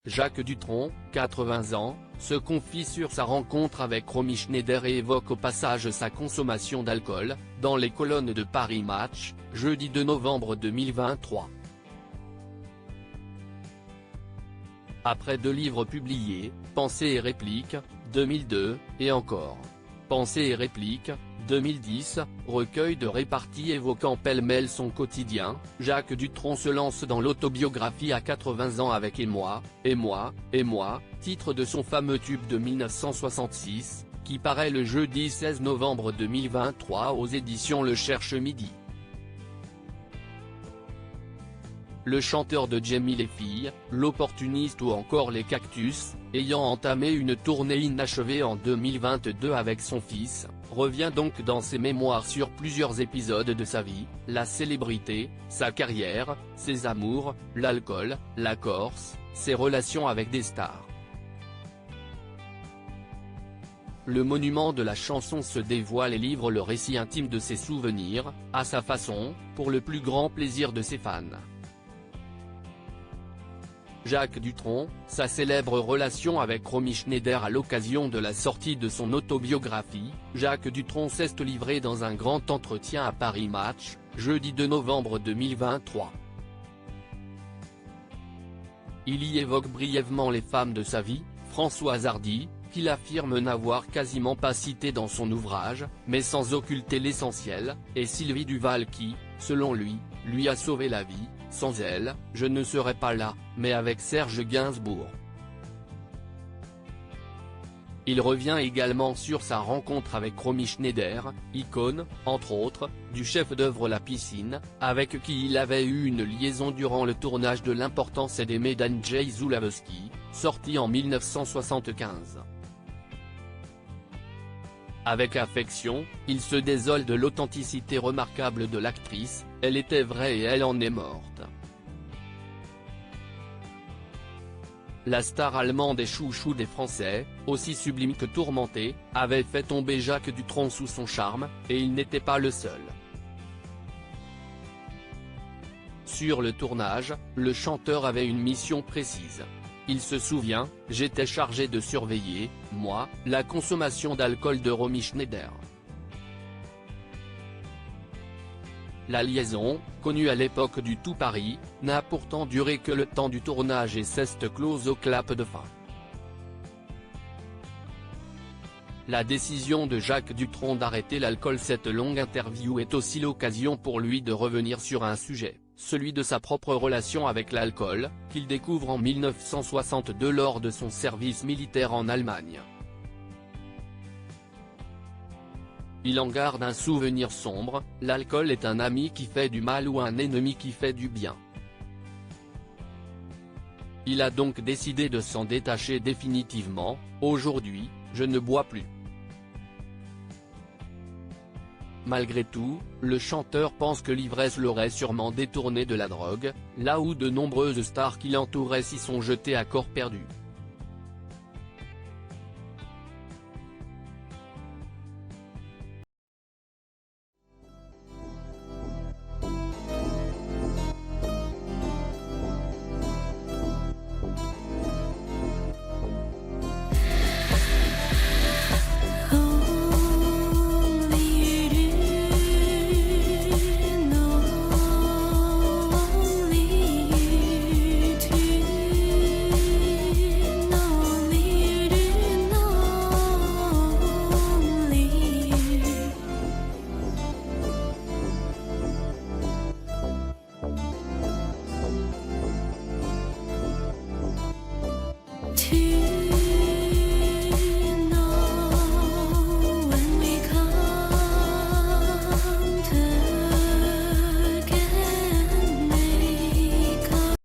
Jacques Dutronc, 80 ans, se confie sur sa rencontre avec Romy Schneider et évoque au passage sa consommation d'alcool, dans les colonnes de Paris Match, jeudi 2 novembre 2023. Après 2 livres publiés, Pensées et répliques, 2002, et encore. Pensées et répliques, 2010, recueil de réparties évoquant pêle-mêle son quotidien, Jacques Dutronc se lance dans l'autobiographie à 80 ans avec Et moi, et moi, et moi, titre de son fameux tube de 1966, qui paraît le jeudi 16 novembre 2023 aux éditions Le Cherche Midi. Le chanteur de J'aime les filles, L'opportuniste ou encore Les Cactus, ayant entamé une tournée inachevée en 2022 avec son fils, revient donc dans ses mémoires sur plusieurs épisodes de sa vie, la célébrité, sa carrière, ses amours, l'alcool, la Corse, ses relations avec des stars. Le monument de la chanson se dévoile et livre le récit intime de ses souvenirs, à sa façon, pour le plus grand plaisir de ses fans. Jacques Dutronc, sa célèbre relation avec Romy Schneider à l'occasion de la sortie de son autobiographie, Jacques Dutronc s'est livré dans un grand entretien à Paris Match, jeudi 2 novembre 2023. Il y évoque brièvement les femmes de sa vie, Françoise Hardy, qu'il affirme n'avoir quasiment pas cité dans son ouvrage, mais sans occulter l'essentiel, et Sylvie Duval qui, selon lui a sauvé la vie. Sans elle, je ne serais pas là, mais avec Serge Gainsbourg. Il revient également sur sa rencontre avec Romy Schneider, icône, entre autres, du chef-d'œuvre La Piscine, avec qui il avait eu une liaison durant le tournage de L'importance est d'aimer d'Andrzej Zulawski, sorti en 1975. Avec affection, il se désole de l'authenticité remarquable de l'actrice, elle était vraie et elle en est morte. La star allemande et chouchou des Français, aussi sublime que tourmentée, avait fait tomber Jacques Dutronc sous son charme, et il n'était pas le seul. Sur le tournage, le chanteur avait une mission précise. Il se souvient, j'étais chargé de surveiller, moi, la consommation d'alcool de Romy Schneider. La liaison, connue à l'époque du Tout Paris, n'a pourtant duré que le temps du tournage et s'est close au clap de fin. La décision de Jacques Dutronc d'arrêter l'alcool. Cette longue interview est aussi l'occasion pour lui de revenir sur un sujet, celui de sa propre relation avec l'alcool, qu'il découvre en 1962 lors de son service militaire en Allemagne. Il en garde un souvenir sombre, l'alcool est un ami qui fait du mal ou un ennemi qui fait du bien. Il a donc décidé de s'en détacher définitivement, aujourd'hui, je ne bois plus. Malgré tout, le chanteur pense que l'ivresse l'aurait sûrement détourné de la drogue, là où de nombreuses stars qui l'entouraient s'y sont jetées à corps perdu.